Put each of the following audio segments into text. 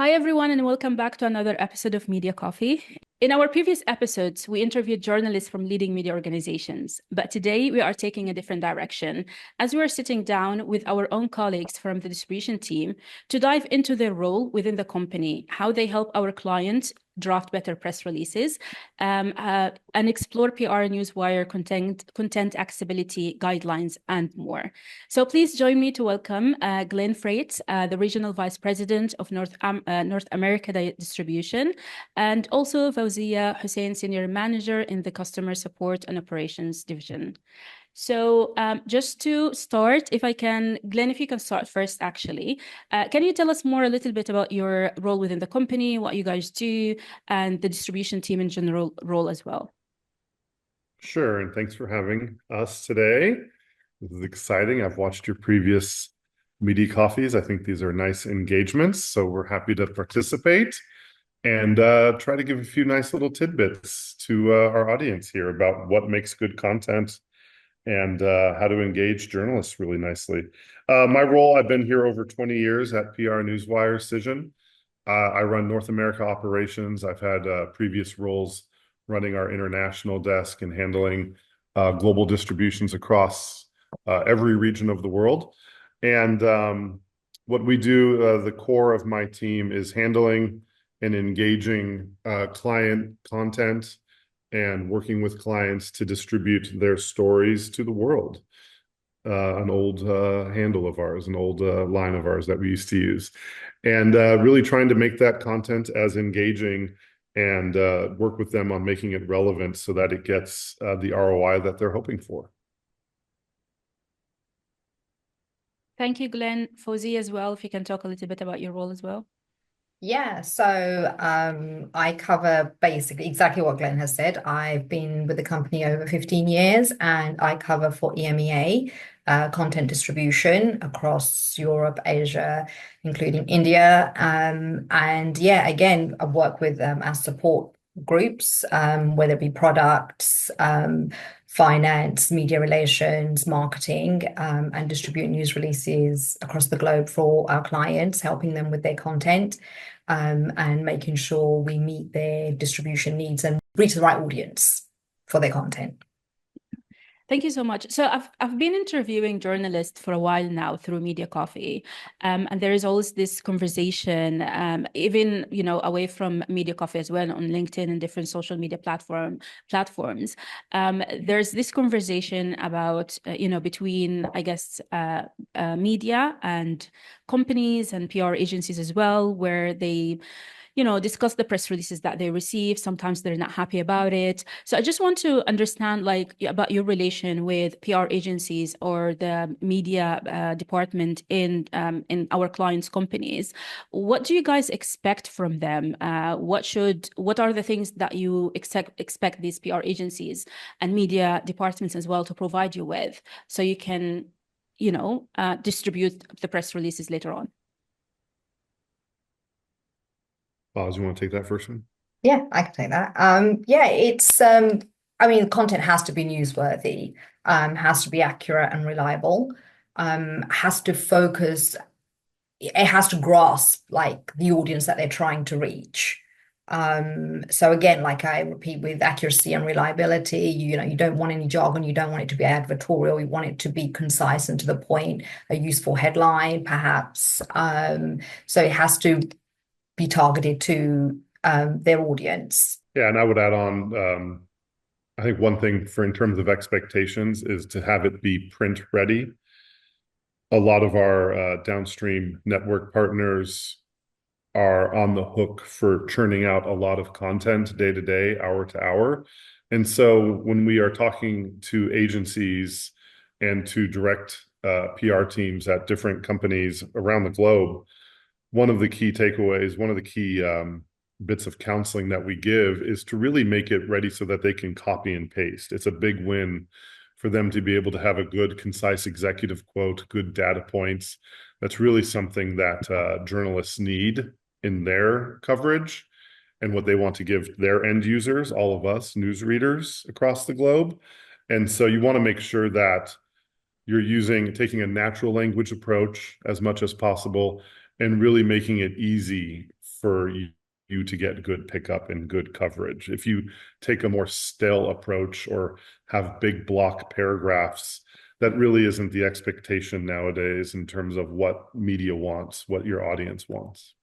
Hi, everyone, and welcome back to another episode of Media Coffee. In our previous episodes, we interviewed journalists from leading media organizations, but today we are taking a different direction as we are sitting down with our own colleagues from the distribution team to dive into their role within the company, how they help our clients draft better press releases, and explore PR Newswire content accessibility guidelines and more. So please join me to welcome Glenn Frates, the Regional Vice President of North America Distribution, and also Fouzia Hussain, Senior Manager in the Customer Support and Operations Division. So just to start, if I can, Glenn, if you can start first, actually, can you tell us more a little bit about your role within the company, what you guys do, and the distribution team in general role as well? Sure, and thanks for having us today. This is exciting. I've watched your previous media coffees. I think these are nice engagements, so we're happy to participate and try to give a few nice little tidbits to our audience here about what makes good content and how to engage journalists really nicely. My role, I've been here over 20 years at PR Newswire Cision. I run North America operations. I've had previous roles running our international desk and handling global distributions across every region of the world. And what we do, the core of my team is handling and engaging client content and working with clients to distribute their stories to the world. An old handle of ours, an old line of ours that we used to use. And really trying to make that content as engaging and work with them on making it relevant so that it gets the ROI that they're hoping for. Thank you, Glenn. Fouzia as well, if you can talk a little bit about your role as well. Yeah, so I cover basically exactly what Glenn has said. I've been with the company over 15 years and I cover for EMEA content distribution across Europe, Asia, including India. And yeah, again, I work with our support groups, whether it be products, finance, media relations, marketing, and distribute news releases across the globe for our clients, helping them with their content. And making sure we meet their distribution needs and reach the right audience for their content. Thank you so much. So I've been interviewing journalists for a while now through Media Coffee, and there is always this conversation, even away from Media Coffee as well, on LinkedIn and different social media platforms. There's this conversation about between, I guess, media and companies and PR agencies as well, where they discuss the press releases that they receive. Sometimes they're not happy about it. So I just want to understand about your relation with PR agencies or the media department in our clients' companies. What do you guys expect from them? What are the things that you expect these PR agencies and media departments as well to provide you with so you can, distribute the press releases later on? Oz, you want to take that first one? Yeah, I can take that. Yeah, it's I mean, content has to be newsworthy, has to be accurate and reliable, has to focus, it has to grasp like the audience that they're trying to reach. So again, like I repeat with accuracy and reliability, you don't want any jargon, you don't want it to be advertorial, you want it to be concise and to the point, a useful headline, perhaps. So it has to be targeted to their audience. Yeah, and I would add on, I think one thing in terms of expectations is to have it be print ready. A lot of our downstream network partners are on the hook for churning out a lot of content day to day, hour to hour. And so when we are talking to agencies and to direct PR teams at different companies around the globe, one of the key takeaways, one of the key bits of counseling that we give is to really make it ready so that they can copy and paste. It's a big win for them to be able to have a good, concise executive quote, good data points. That's really something that journalists need in their coverage and what they want to give their end users, all of us news readers across the globe. And so you want to make sure that you're taking a natural language approach as much as possible and really making it easy for you to get good pickup and good coverage. If you take a more stale approach or have big block paragraphs, that really isn't the expectation nowadays in terms of what media wants, what your audience wants.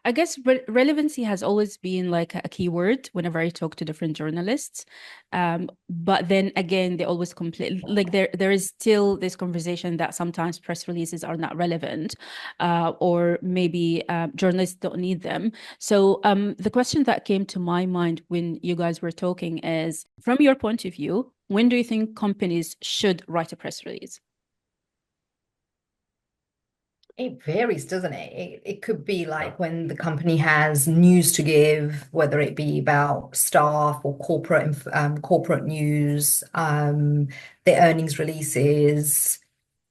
I guess relevancy has always been like a key word whenever I talk to different journalists. But then again, they always complain, like there is still this conversation that sometimes press releases are not relevant, or maybe journalists don't need them. So the question that came to my mind when you guys were talking is, from your point of view, when do you think companies should write a press release? It varies, doesn't it? It could be like when the company has news to give, whether it be about staff or corporate news, their earnings releases.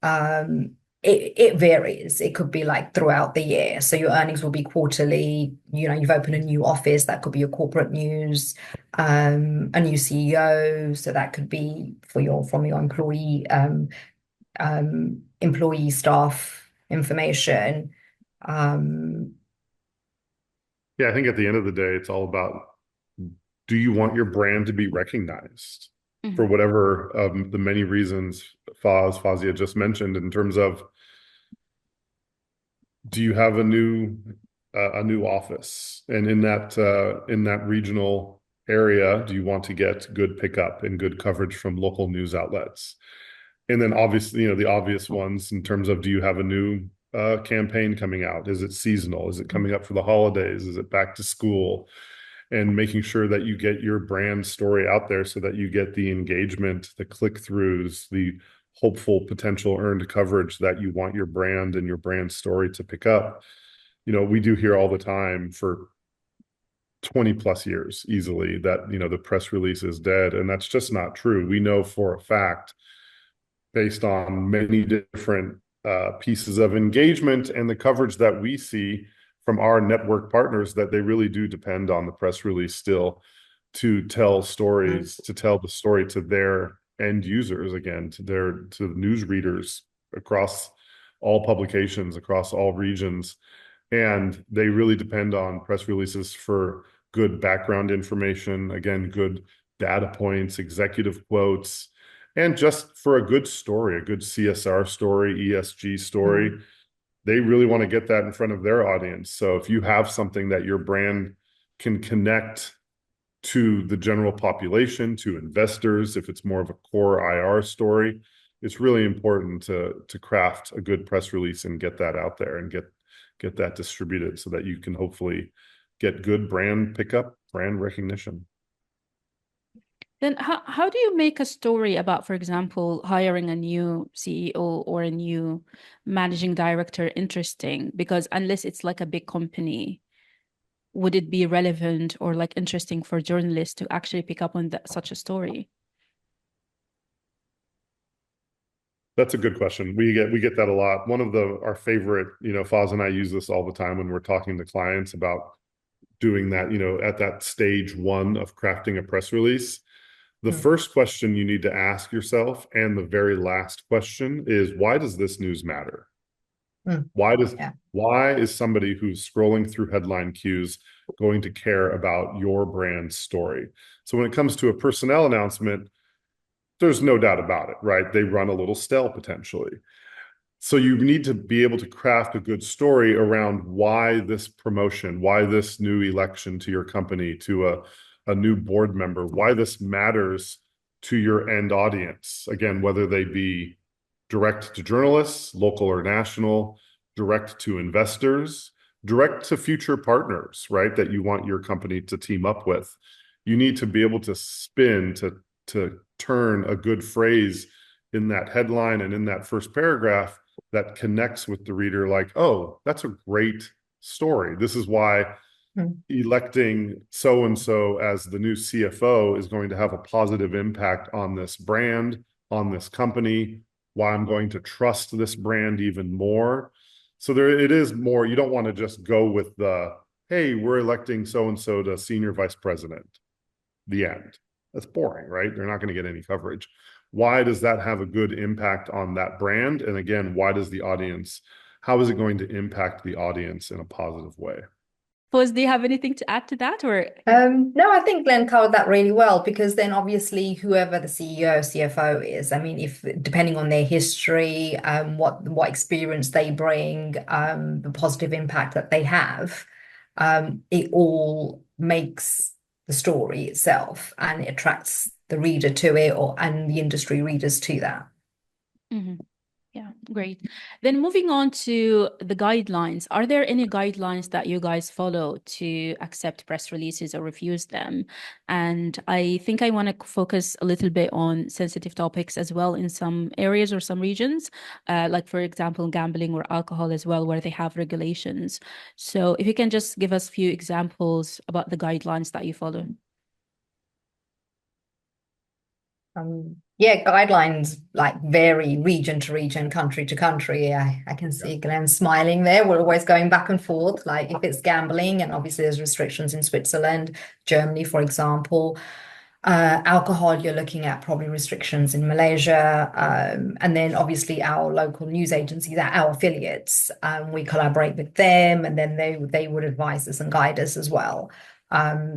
It varies. It could be like throughout the year. So your earnings will be quarterly. You've opened a new office, that could be your corporate news, a new CEO. So that could be from your employee staff information. Yeah, I think at the end of the day, it's all about, do you want your brand to be recognized for whatever the many reasons Fouzia just mentioned, in terms of, do you have a new office, and in that regional area, do you want to get good pickup and good coverage from local news outlets? And then obviously, the obvious ones in terms of, do you have a new campaign coming out? Is it seasonal? Is it coming up for the holidays? Is it back to school? And making sure that you get your brand story out there so that you get the engagement, the click-throughs, the hopeful potential earned coverage that you want your brand and your brand story to pick up. We do hear all the time for 20 plus years easily that, the press release is dead. And that's just not true. We know for a fact, based on many different pieces of engagement and the coverage that we see from our network partners, that they really do depend on the press release still to tell stories, to tell the story to their end users, again, to the news readers across all publications, across all regions. And they really depend on press releases for good background information, again, good data points, executive quotes, and just for a good story, a good CSR story, ESG story. They really want to get that in front of their audience. So if you have something that your brand can connect to the general population, to investors, if it's more of a core IR story, it's really important to craft a good press release and get that out there and get that distributed so that you can hopefully get good brand pickup, brand recognition. Then how do you make a story about, for example, hiring a new CEO or a new managing director interesting? Because unless it's like a big company, would it be relevant or like interesting for journalists to actually pick up on such a story? That's a good question. We get that a lot. One of our favorite, Foz and I use this all the time when we're talking to clients about doing that, at that stage one of crafting a press release. The first question you need to ask yourself, and the very last question, is, why does this news matter? Why is somebody who's scrolling through headline cues going to care about your brand story? So when it comes to a personnel announcement, there's no doubt about it, right? They run a little stale potentially. So you need to be able to craft a good story around why this promotion, why this new election to your company, to a new board member, why this matters to your end audience. Again, whether they be direct to journalists, local or national, direct to investors, direct to future partners, right, that you want your company to team up with. You need to be able to spin, to turn a good phrase in that headline and in that first paragraph that connects with the reader, like, oh, that's a great story. This is why electing so-and-so as the new CFO is going to have a positive impact on this brand, on this company, why I'm going to trust this brand even more. So it is more, you don't want to just go with the, hey, we're electing so-and-so to senior vice president, the end. That's boring, right? They're not going to get any coverage. Why does that have a good impact on that brand? And again, why does the audience how is it going to impact the audience in a positive way? Foz, do you have anything to add to that, or? No, I think Glenn covered that really well, because then obviously whoever the CEO, CFO is, I mean, if depending on their history, what experience they bring, the positive impact that they have, it all makes the story itself, and it attracts the reader to it, and the industry readers to that. Mm-hmm. Yeah, great. Then moving on to the guidelines, are there any guidelines that you guys follow to accept press releases or refuse them? And I think I want to focus a little bit on sensitive topics as well in some areas or some regions, like, for example, gambling or alcohol as well, where they have regulations. So if you can just give us a few examples about the guidelines that you follow. Yeah, guidelines like vary region to region, country to country. I can see Glenn smiling there. We're always going back and forth. Like if it's gambling, and obviously there's restrictions in Switzerland, Germany, for example. Alcohol, you're looking at probably restrictions in Malaysia. And then obviously our local news agencies, our affiliates, we collaborate with them, and then they would advise us and guide us as well.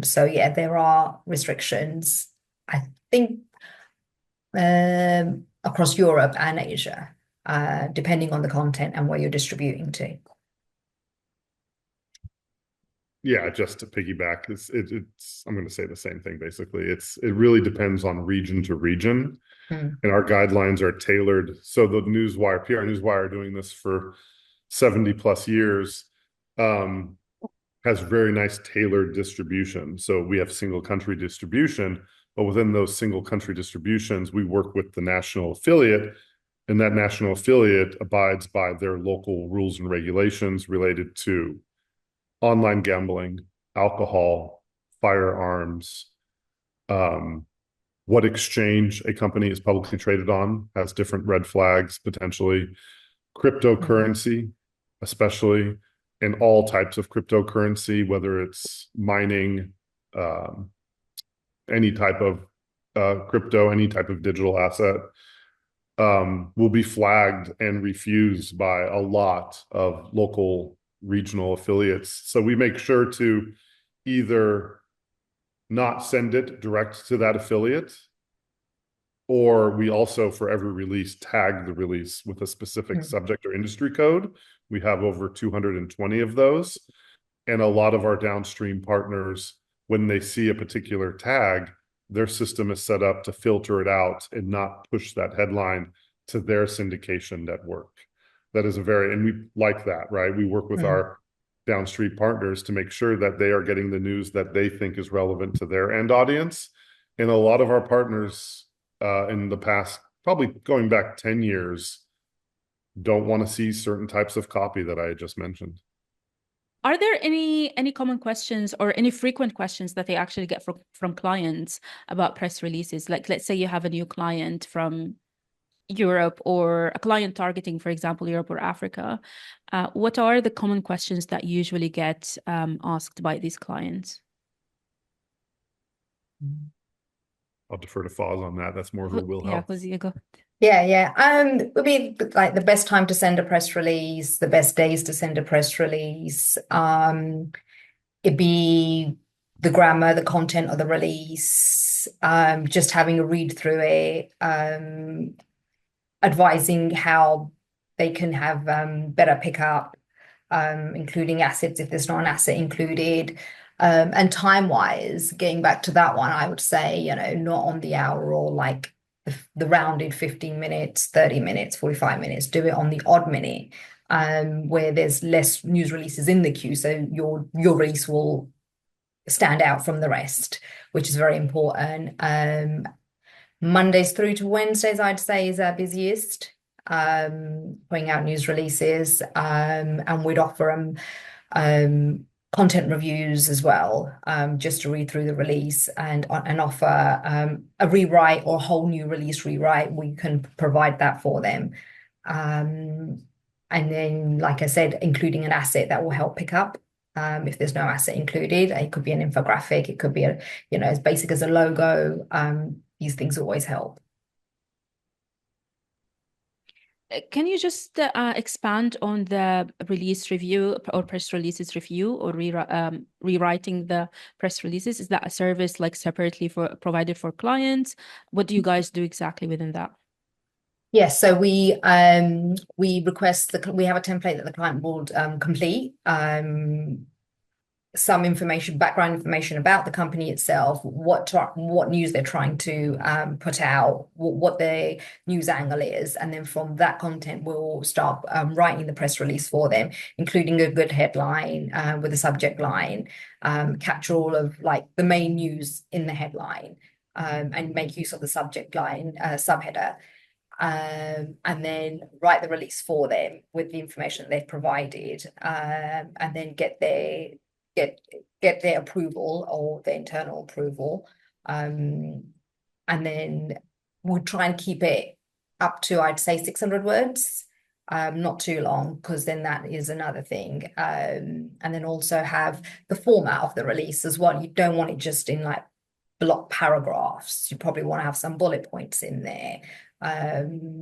So yeah, there are restrictions, I think, across Europe and Asia, depending on the content and where you're distributing to. Yeah, just to piggyback, it's I'm going to say the same thing basically. It really depends on region to region, and our guidelines are tailored. So the Newswire, PR Newswire, are doing this for 70 plus years, has very nice tailored distribution. So we have single country distribution, but within those single country distributions, we work with the national affiliate, and that national affiliate abides by their local rules and regulations related to online gambling, alcohol, firearms, what exchange a company is publicly traded on has different red flags, potentially, cryptocurrency, especially, and all types of cryptocurrency, whether it's mining, any type of crypto, any type of digital asset, will be flagged and refused by a lot of local regional affiliates. So we make sure to either not send it direct to that affiliate, or we also, for every release, tag the release with a specific subject or industry code. We have over 220 of those. And a lot of our downstream partners, when they see a particular tag, their system is set up to filter it out and not push that headline to their syndication network. That is and we like that, right? We work with our downstream partners to make sure that they are getting the news that they think is relevant to their end audience. And a lot of our partners in the past, probably going back 10 years, don't want to see certain types of copy that I just mentioned. Are there any common questions or any frequent questions that they actually get from clients about press releases? Like, let's say you have a new client from Europe, or a client targeting, for example, Europe or Africa. What are the common questions that usually get asked by these clients? I'll defer to Foz on that. That's more of a wheelhouse. Yeah, Fuzia, go. It would be like the best time to send a press release, the best days to send a press release. It'd be the grammar, the content of the release, just having a read through it, advising how they can have better pickup, including assets if there's not an asset included. And time-wise, getting back to that one, I would say, not on the hour, or like the rounded 15 minutes, 30 minutes, 45 minutes. Do it on the odd minute, where there's less news releases in the queue, so your release will stand out from the rest, which is very important. Mondays through to Wednesdays, I'd say, is our busiest, putting out news releases, and we'd offer them content reviews as well, just to read through the release and offer a rewrite or a whole new release rewrite. We can provide that for them. And then, like I said, including an asset that will help pick up. If there's no asset included, it could be an infographic, it could be as basic as a logo. These things always help. Can you just expand on the release review or press releases review or rewriting the press releases? Is that a service like separately provided for clients? What do you guys do exactly within that? Yes, so we request we have a template that the client will complete. Some information, background information about the company itself, what news they're trying to put out, what their news angle is, and then from that content we'll start writing the press release for them, including a good headline with a subject line, capture all of like the main news in the headline, and make use of the subject line subheader. And then write the release for them with the information that they've provided, and then get their approval or their internal approval. And then we'll try and keep it up to, I'd say, 600 words, not too long, because then that is another thing. And then also have the format of the release as well. You don't want it just in like block paragraphs. You probably want to have some bullet points in there,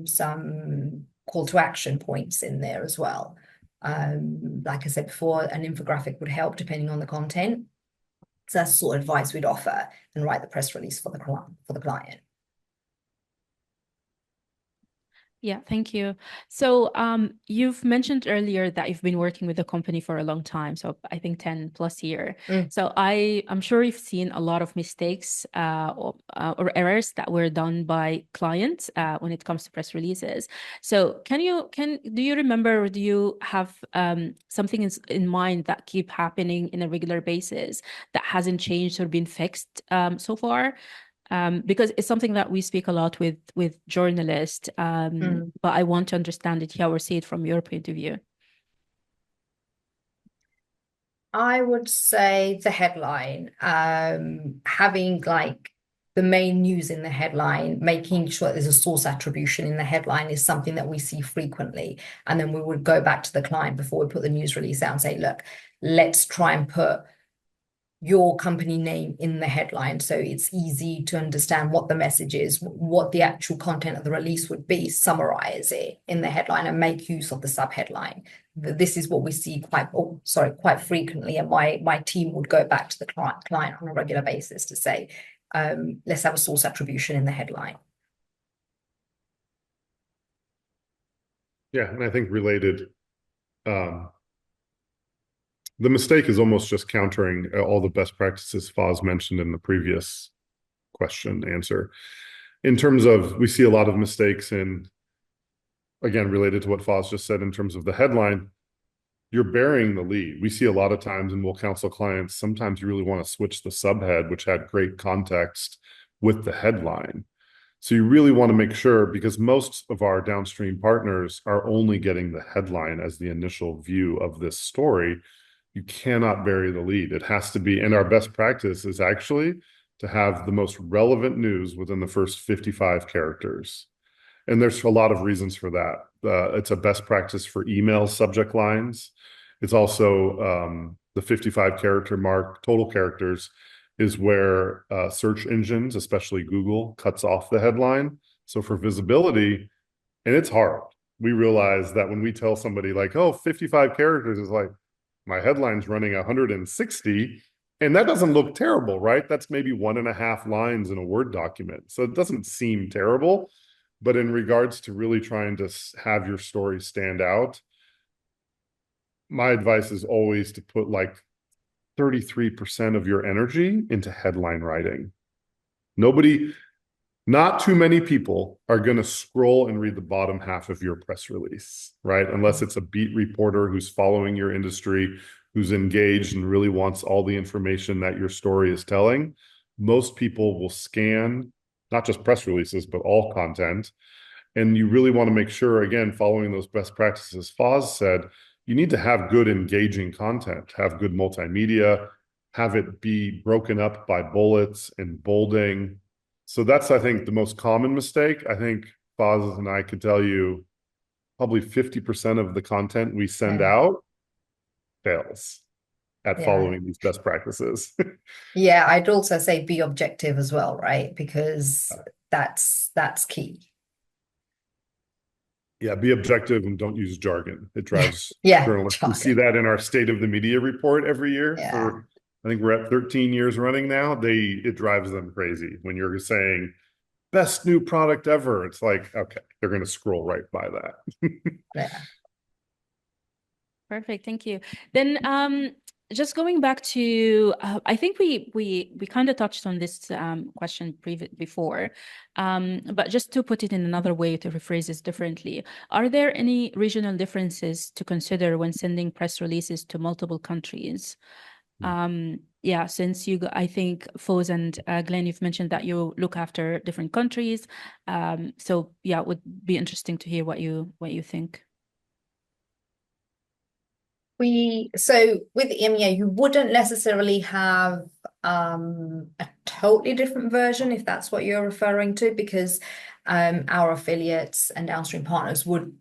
some call to action points in there as well. Like I said before, an infographic would help depending on the content. So that's the sort of advice we'd offer, and write the press release for the client. Yeah, thank you. So you've mentioned earlier that you've been working with the company for a long time, so I think 10 plus year. So I'm sure you've seen a lot of mistakes or errors that were done by clients when it comes to press releases. So do you remember, or do you have something in mind that keep happening in a regular basis that hasn't changed or been fixed so far? Because it's something that we speak a lot with journalists, but I want to understand it here or see it from your point of view. I would say the headline, having like the main news in the headline, making sure there's a source attribution in the headline is something that we see frequently. And then we would go back to the client before we put the news release out and say, look, let's try and put your company name in the headline so it's easy to understand what the message is, what the actual content of the release would be, summarize it in the headline and make use of the subheadline. This is what we see quite frequently, and my team would go back to the client on a regular basis to say, let's have a source attribution in the headline. Yeah, and I think related, the mistake is almost just countering all the best practices Foz mentioned in the previous question answer. In terms of, we see a lot of mistakes in, again, related to what Foz just said in terms of the headline, you're burying the lead. We see a lot of times, and we'll counsel clients, sometimes you really want to switch the subhead, which had great context, with the headline. So you really want to make sure, because most of our downstream partners are only getting the headline as the initial view of this story. You cannot bury the lead. It has to be, and our best practice is actually to have the most relevant news within the first 55 characters. And there's a lot of reasons for that. It's a best practice for email subject lines. It's also the 55 character mark, total characters, is where search engines, especially Google, cuts off the headline. So for visibility, and it's hard. We realize that when we tell somebody like, oh, 55 characters is like, my headline's running 160, and that doesn't look terrible, right? That's maybe 1.5 lines in a Word document. So it doesn't seem terrible, but in regards to really trying to have your story stand out, my advice is always to put like 33% of your energy into headline writing. Not too many people are going to scroll and read the bottom half of your press release, right? Unless it's a beat reporter who's following your industry, who's engaged and really wants all the information that your story is telling. Most people will scan, not just press releases, but all content. And you really want to make sure, again, following those best practices Foz said, you need to have good engaging content, have good multimedia, have it be broken up by bullets and bolding. So that's, I think, the most common mistake. I think Foz and I could tell you probably 50% of the content we send out fails at following these best practices. Yeah, I'd also say be objective as well, right? Because that's key. Yeah, be objective and don't use jargon. It drives Yeah, journalists. We see jargon. that in our State of the Media report every year Yeah. for, I think we're at 13 years running now. It drives them crazy when you're saying best new product ever. It's like, okay, they're going to scroll right by that. Yeah. Perfect, thank you. Then just going back to, I think we kind of touched on this question before, but just to put it in another way, to rephrase this differently, are there any regional differences to consider when sending press releases to multiple countries? Yeah, since I think Foz and Glenn, you've mentioned that you look after different countries. So yeah, it would be interesting to hear what you think. So with EMEA, you wouldn't necessarily have a totally different version, if that's what you're referring to, because our affiliates and downstream partners would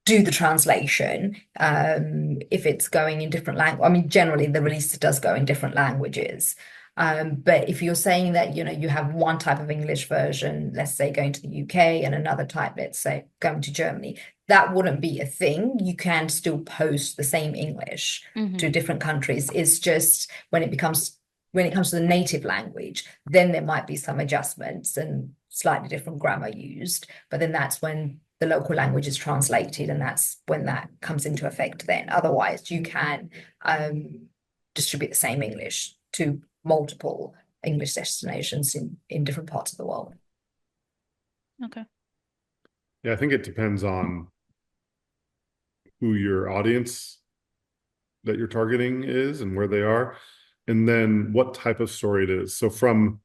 do the translation if it's going in different language. I mean, generally the release does go in different languages. But if you're saying that, you have one type of English version, let's say going to the UK, and another type, let's say going to Germany, that wouldn't be a thing. You can still post the same English to different countries. It's just when it comes to the native language, then there might be some adjustments and slightly different grammar used. But then that's when the local language is translated, and that's when that comes into effect then. Otherwise, you can distribute the same English to multiple English destinations in different parts of the world. Okay. Yeah, I think it depends on who your audience that you're targeting is and where they are, and then what type of story it is. So from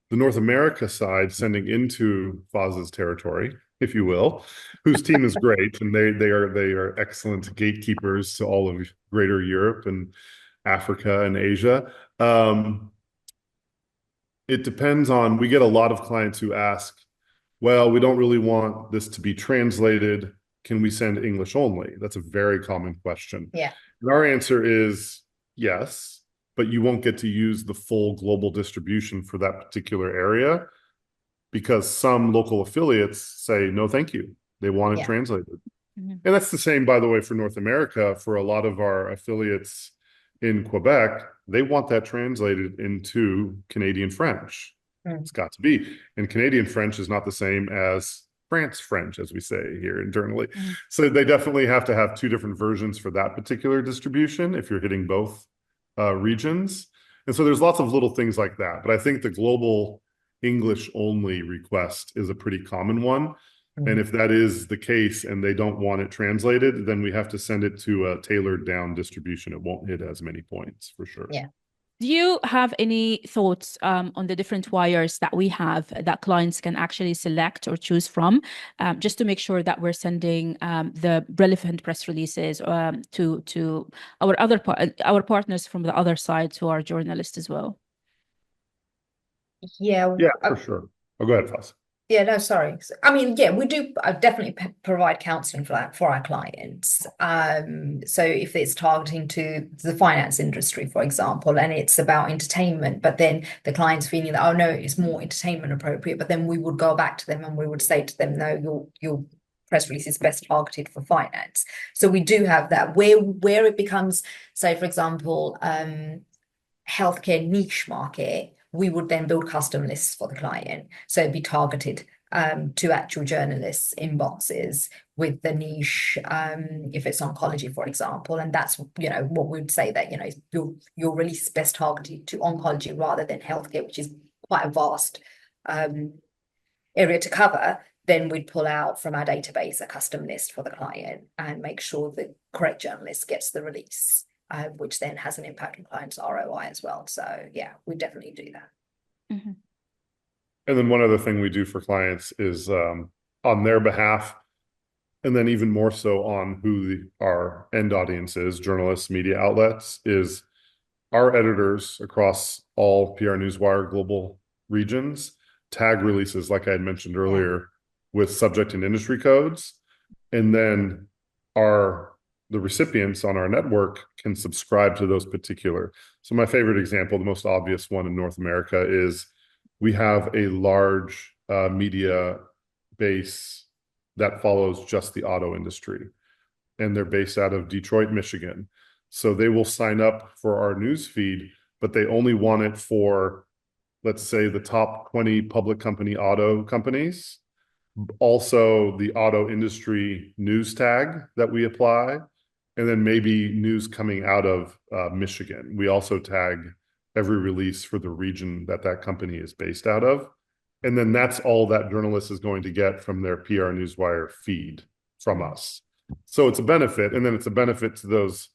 the North America side, sending into Fauzia's territory, if you will, whose team is great, and they are excellent gatekeepers to all of Greater Europe and Africa and Asia. It depends on, we get a lot of clients who ask, well, we don't really want this to be translated. Can we send English only? That's a very common question. Yeah. And our answer is yes, but you won't get to use the full global distribution for that particular area because some local affiliates say, no, thank you. They want it translated. And that's the same, by the way, for North America. For a lot of our affiliates in Quebec, they want that translated into Canadian French. It's got to be. And Canadian French is not the same as France French, as we say here internally. So they definitely have to have two different versions for that particular distribution if you're hitting both regions. And so there's lots of little things like that. But I think the global English only request is a pretty common one. And if that is the case and they don't want it translated, then we have to send it to a tailored down distribution. It won't hit as many points for sure. Yeah. Do you have any thoughts on the different wires that we have that clients can actually select or choose from, just to make sure that we're sending the relevant press releases to our partners from the other sides who are journalists as well? Yeah. Yeah, for sure. Oh, go ahead, Foz. Yeah, no, sorry. I mean, yeah, we do definitely provide counseling for that for our clients. So if it's targeting to the finance industry, for example, and it's about entertainment, but then the client's feeling that, oh no, it's more entertainment appropriate, but then we would go back to them and we would say to them, no, your press release is best targeted for finance. So we do have that where it becomes, say, for example, healthcare niche market, we would then build custom lists for the client. So it'd be targeted to actual journalists' inboxes with the niche, if it's oncology, for example. And that's, what we'd say that, your release is best targeted to oncology rather than healthcare, which is quite a vast area to cover. Then we'd pull out from our database a custom list for the client and make sure the correct journalist gets the release. Which then has an impact on clients' ROI as well. So yeah, we definitely do that. And then one other thing we do for clients is on their behalf, and then even more so on who our end audience is, journalists, media outlets, is our editors across all PR Newswire global regions tag releases, like I had mentioned earlier, with subject and industry codes. And then the recipients on our network can subscribe to those particular. So my favorite example, the most obvious one in North America, is we have a large media base that follows just the auto industry. And they're based out of Detroit, Michigan. So they will sign up for our news feed, but they only want it for, let's say, the top 20 public company auto companies. Also, the auto industry news tag that we apply, and then maybe news coming out of Michigan. We also tag every release for the region that that company is based out of. And then that's all that journalist is going to get from their PR Newswire feed from us. So it's a benefit. And then it's a benefit to those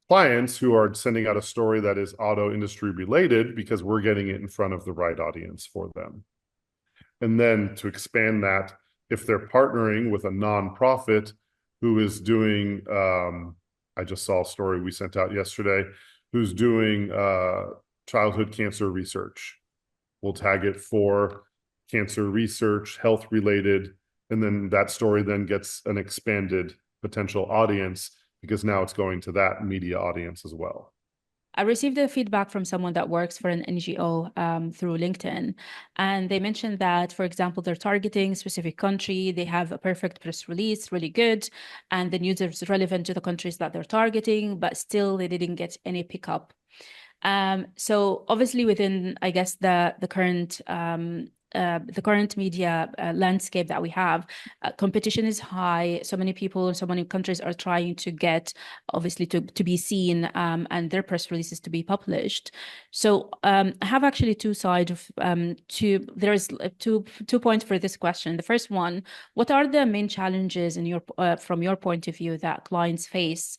clients who are sending out a story that is auto industry related, because we're getting it in front of the right audience for them. And then to expand that, if they're partnering with a nonprofit who is doing, I just saw a story we sent out yesterday, who's doing childhood cancer research. We'll tag it for cancer research, health related, and then that story then gets an expanded potential audience, because now it's going to that media audience as well. I received a feedback from someone that works for an NGO through LinkedIn, and they mentioned that, for example, they're targeting a specific country, they have a perfect press release, really good, and the news is relevant to the countries that they're targeting, but still they didn't get any pickup. So obviously within, I guess, the current media landscape that we have, competition is high. So many people, so many countries are trying to get, obviously, to be seen and their press releases to be published. So I have actually two sides of there's two points for this question. The first one, what are the main challenges in your from your point of view that clients face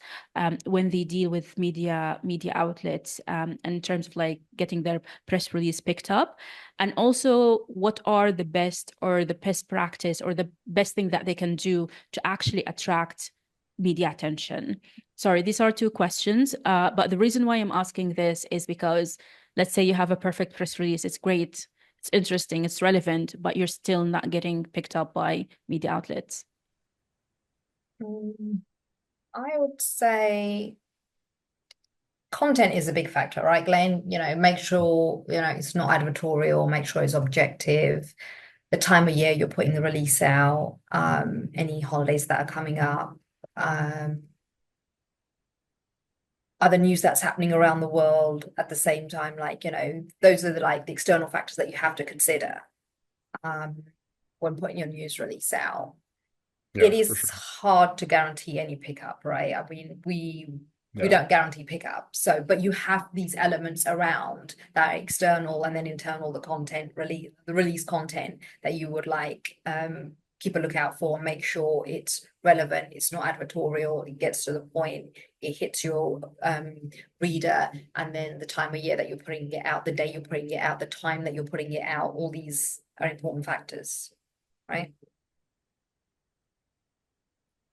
when they deal with media outlets in terms of like getting their press release picked up? And also, what are the best practice or the best thing that they can do to actually attract media attention? Sorry, these are two questions, but the reason why I'm asking this is because, let's say you have a perfect press release, it's great, it's interesting, it's relevant, but you're still not getting picked up by media outlets. I would say content is a big factor, right, Glenn? Make sure, it's not advertorial, make sure it's objective, the time of year you're putting the release out, any holidays that are coming up, other news that's happening around the world at the same time. Those are the external factors that you have to consider when putting your news release out. Yeah, it is hard to guarantee any pickup, right? I mean, we don't guarantee pickup. So, but you have these elements around that external and then internal, the release content that you would keep a lookout for, make sure it's relevant, it's not advertorial, it gets to the point, it hits your reader, and then the time of year that you're putting it out, the day you're putting it out, the time that you're putting it out, all these are important factors, right?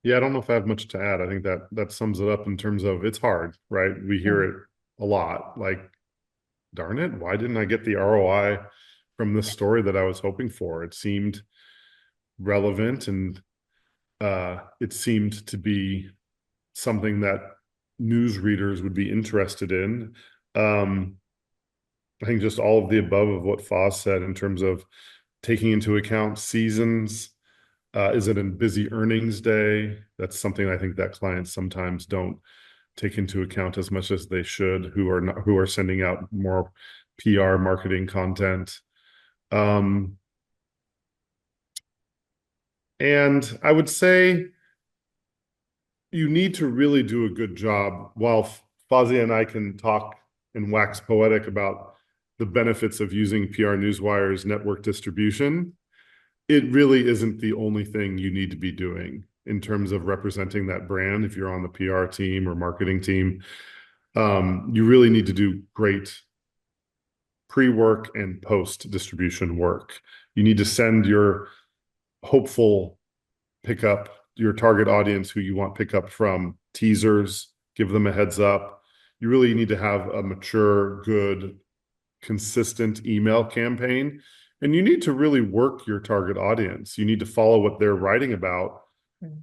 Yeah, I don't know if I have much to add. I think that sums it up in terms of it's hard, right? We hear it a lot, like, darn it, why didn't I get the ROI from this story that I was hoping for? It seemed relevant, and it seemed to be something that news readers would be interested in. I think just all of the above of what Foz said in terms of taking into account seasons. Is it a busy earnings day? That's something I think that clients sometimes don't take into account as much as they should, who are sending out more PR marketing content. And I would say you need to really do a good job. While Fouzia and I can talk and wax poetic about the benefits of using PR Newswire's network distribution, it really isn't the only thing you need to be doing in terms of representing that brand. If you're on the PR team or marketing team, you really need to do great pre-work and post-distribution work. You need to send your hopeful pickup, your target audience who you want pickup from, teasers, give them a heads up. You really need to have a mature, good, consistent email campaign. And you need to really work your target audience. You need to follow what they're writing about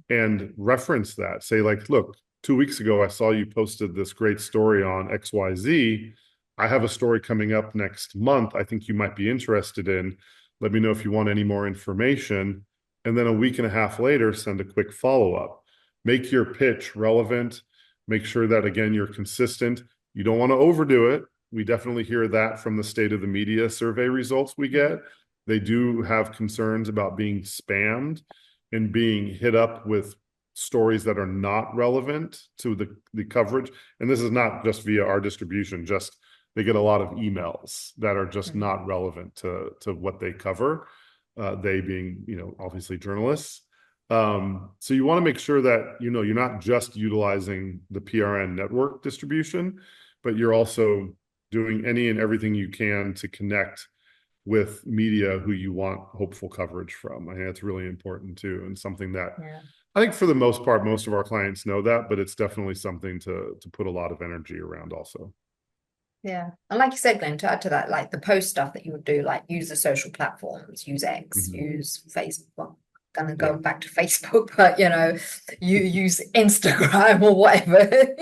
and reference that. Say, like, look, 2 weeks ago, I saw you posted this great story on XYZ. I have a story coming up next month I think you might be interested in. Let me know if you want any more information. and then a week and a half later, send a quick follow-up. Make your pitch relevant. Make sure that, again, you're consistent. You don't want to overdo it. We definitely hear that from the state of the media survey results we get. They do have concerns about being spammed and being hit up with stories that are not relevant to the coverage. And this is not just via our distribution, just they get a lot of emails that are just not relevant to what they cover. They being, obviously journalists. So you want to make sure that, you're not just utilizing the PRN network distribution, but you're also doing any and everything you can to connect with media who you want hopeful coverage from. I think that's really important too, and something that I think for the most part, most of our clients know that, but it's definitely something to put a lot of energy around also. Yeah. And like you said, Glenn, to add to that, like the post stuff that you would do, like use the social platforms, use X, use Facebook, gonna go back to Facebook, but you use Instagram or whatever,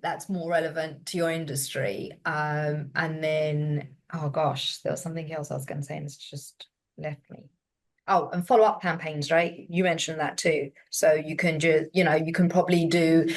that's more relevant to your industry. And then, oh gosh, there was something else I was gonna say and it's just left me. Oh, and follow-up campaigns, right? You mentioned that too. So you can just, you can probably do,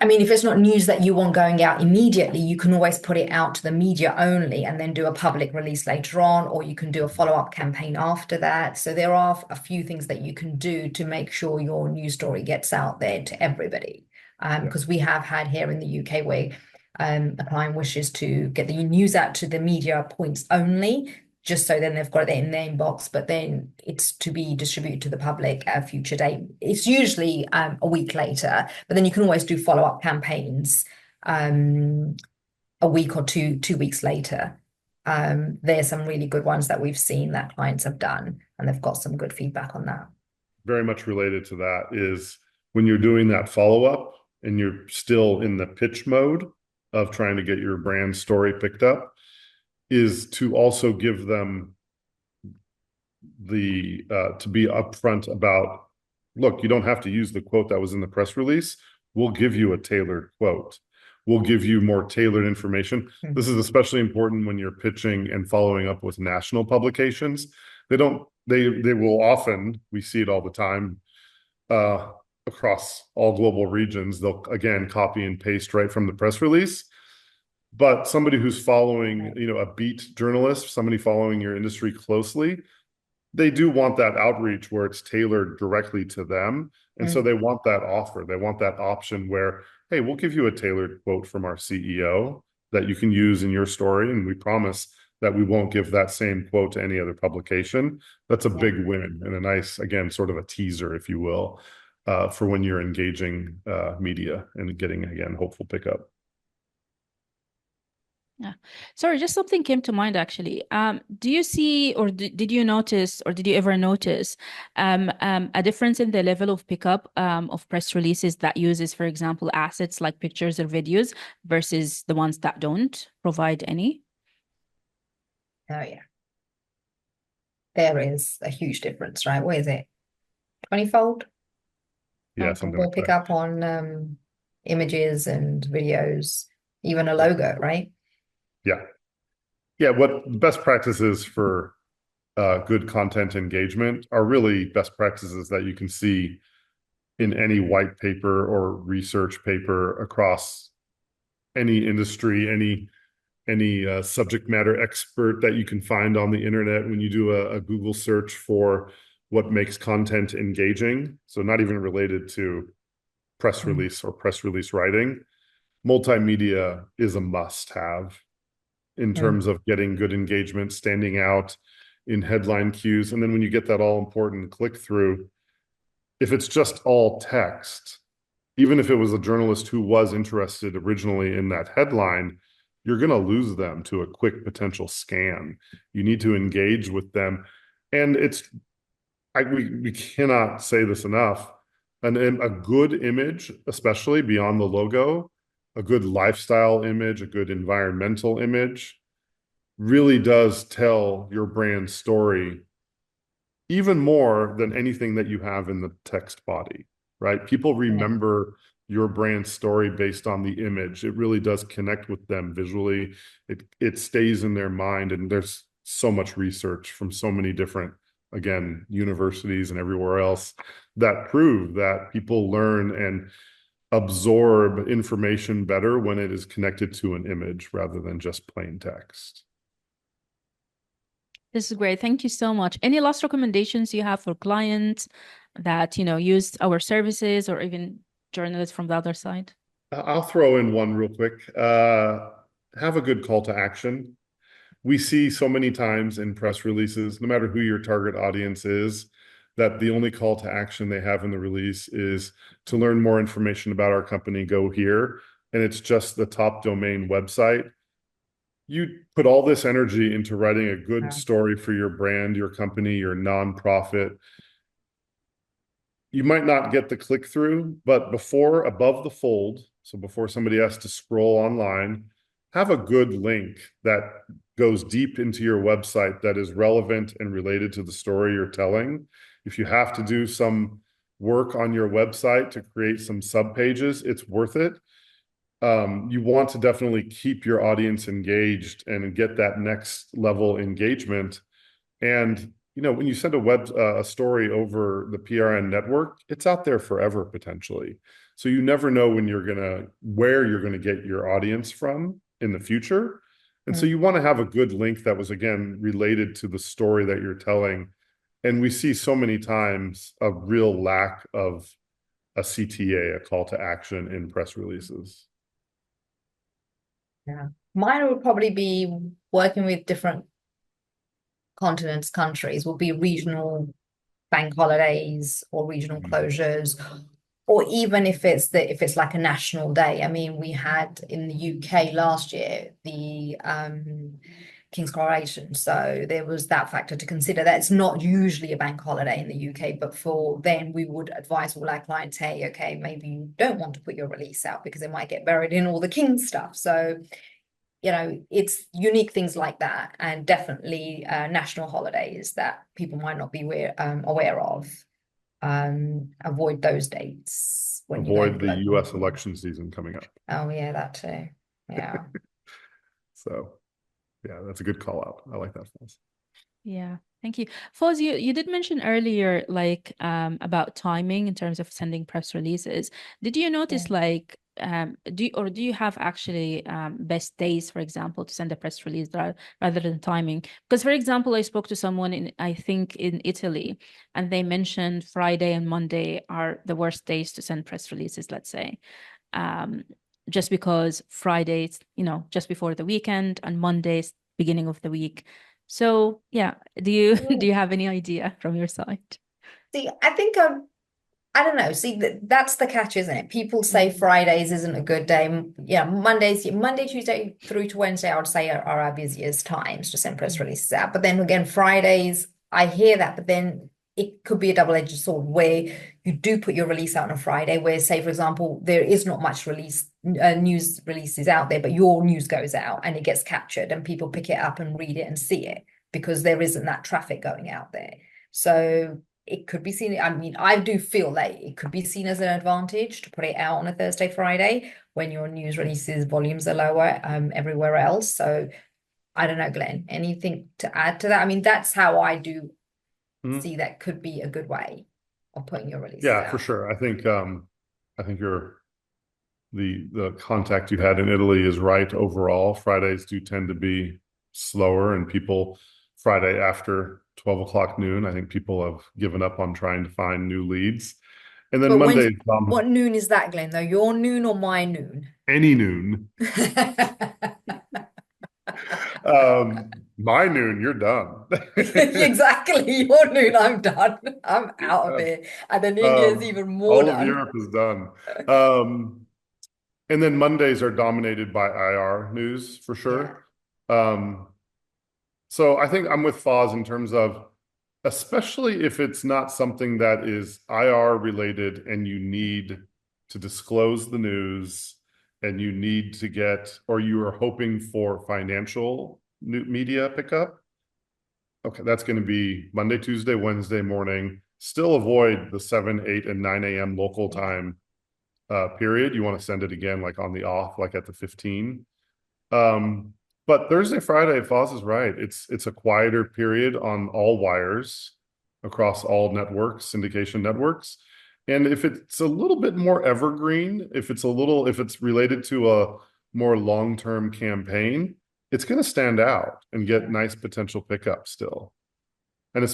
I mean, if it's not news that you want going out immediately, you can always put it out to the media only and then do a public release later on, or you can do a follow-up campaign after that. So there are a few things that you can do to make sure your news story gets out there to everybody. Because we have had here in the UK where a client wishes to get the news out to the media points only, just so then they've got it in their inbox, but then it's to be distributed to the public at a future date. It's usually a week later, but then you can always do follow-up campaigns a week or two weeks later. There's some really good ones that we've seen that clients have done, and they've got some good feedback on that. Very much related to that is when you're doing that follow-up and you're still in the pitch mode of trying to get your brand story picked up, is to also give them the to be upfront about, look, you don't have to use the quote that was in the press release. We'll give you a tailored quote. We'll give you more tailored information. This is especially important when you're pitching and following up with national publications. They will often, we see it all the time, across all global regions, they'll again copy and paste right from the press release. But somebody who's following, a beat journalist, somebody following your industry closely, they do want that outreach where it's tailored directly to them. And so they want that offer. They want that option where, hey, we'll give you a tailored quote from our CEO that you can use in your story. And we promise that we won't give that same quote to any other publication. That's a big win and a nice, again, sort of a teaser, if you will, for when you're engaging media and getting, again, hopeful pickup. Yeah. Sorry, just something came to mind actually. Do you see, or did you notice, or did you ever notice a difference in the level of pickup of press releases that uses, for example, assets like pictures or videos versus the ones that don't provide any? Oh, yeah. There is a huge difference, right? What is it? 20-fold? Yeah, something We'll like pick that. up on images and videos, even a logo, right? Yeah. Yeah, what best practices for good content engagement are really best practices that you can see in any white paper or research paper across any industry, any subject matter expert that you can find on the internet when you do a Google search for what makes content engaging. So not even related to press release or press release writing. Multimedia is a must-have in terms of getting good engagement, standing out in headline cues. And then when you get that all important click through, if it's just all text, even if it was a journalist who was interested originally in that headline, you're going to lose them to a quick potential scan. You need to engage with them. And we cannot say this enough. A good image, especially beyond the logo, a good lifestyle image, a good environmental image, really does tell your brand story even more than anything that you have in the text body, right? People remember your brand story based on the image. It really does connect with them visually. It stays in their mind. And there's so much research from so many different, again, universities and everywhere else that prove that people learn and absorb information better when it is connected to an image rather than just plain text. This is great. Thank you so much. Any last recommendations you have for clients that, use our services, or even journalists from the other side? I'll throw in one real quick. Have a good call to action. We see so many times in press releases, no matter who your target audience is, that the only call to action they have in the release is to learn more information about our company, go here. And it's just the top domain website. You put all this energy into writing a good story for your brand, your company, your nonprofit. You might not get the click through, but above the fold, so before somebody has to scroll online, have a good link that goes deep into your website that is relevant and related to the story you're telling. If you have to do some work on your website to create some subpages, it's worth it. You want to definitely keep your audience engaged and get that next level engagement. And when you send a story over the PRN network, it's out there forever potentially. So you never know where you're gonna get your audience from in the future. And so you want to have a good link that was, again, related to the story that you're telling. And we see so many times a real lack of a CTA, a call to action, in press releases. Yeah. Mine would probably be working with different continents, countries, will be regional bank holidays or regional closures, or even if it's like a national day. I mean, we had in the UK last year the King's Coronation, so there was that factor to consider. That's not usually a bank holiday in the UK, but for then we would advise all our clients, hey, okay, maybe you don't want to put your release out because it might get buried in all the King's stuff. So it's unique things like that, and definitely national holidays that people might not be aware of. Avoid those dates when you're Avoid the US election season coming up. Oh yeah, that too. Yeah. So yeah, that's a good call out. I like that, Foz. Yeah, thank you. Foz, you did mention earlier about timing in terms of sending press releases. Did you notice do you have actually best days, for example, to send a press release rather than timing? Because, for example, I spoke to someone I think in Italy, and they mentioned Friday and Monday are the worst days to send press releases, let's say. Just because Friday's, just before the weekend, and Monday's beginning of the week. So yeah, do you have any idea from your side? See, I think I don't know. See, that's the catch, isn't it? People say Fridays isn't a good day. Yeah, Monday, Tuesday through to Wednesday, I would say are our busiest times to send press releases out. But then again, Fridays, I hear that, but then it could be a double-edged sword where you do put your release out on a Friday, where, say, for example, there is not much news releases out there, but your news goes out and it gets captured and people pick it up and read it and see it because there isn't that traffic going out there. So it could be seen, I mean, I do feel like it could be seen as an advantage to put it out on a Thursday, Friday, when your news releases volumes are lower everywhere else. So I don't know, Glenn, anything to add to that? I mean, that's how I do see that could be a good way of putting your releases out. For sure. I think the contact you had in Italy is right overall. Fridays do tend to be slower, and people Friday after 12 o'clock noon, I think people have given up on trying to find new leads. And then Monday. What noon is that, Glenn, though? Your noon or my noon? Any noon. My noon, you're done. Exactly. Your noon, I'm done. I'm out of here. And then India's even more done. All of Europe is done. And then Mondays are dominated by IR news for sure. Yeah. So I think I'm with Foz in terms of, especially if it's not something that is IR related and you need to disclose the news and you need to get, or you are hoping for financial media pickup. Okay, that's going to be Monday, Tuesday, Wednesday morning. Still avoid the 7, 8, and 9 a.m. local time period. You want to send it again, like on the off, like at the 15. But Thursday, Friday, Foz is right. It's a quieter period on all wires across all networks, syndication networks. And if it's a little bit more evergreen, if it's related to a more long-term campaign, it's going to stand out and get nice potential pickup still. And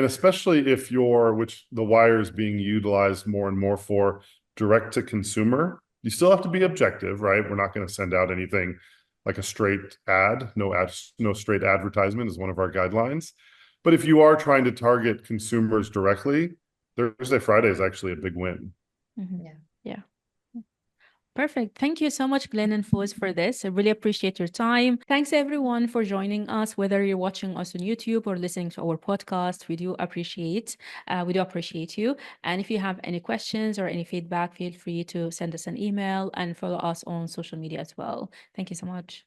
especially if which the wire is being utilized more and more for direct to consumer, you still have to be objective, right? We're not going to send out anything like a straight ad. No straight advertisement is one of our guidelines. But if you are trying to target consumers directly, Thursday, Friday is actually a big win. Mm-hmm. Yeah. Perfect. Thank you so much, Glenn and Foz, for this. I really appreciate your time. Thanks, everyone, for joining us, whether you're watching us on YouTube or listening to our podcast. We do appreciate you. And if you have any questions or any feedback, feel free to send us an email and follow us on social media as well. Thank you so much.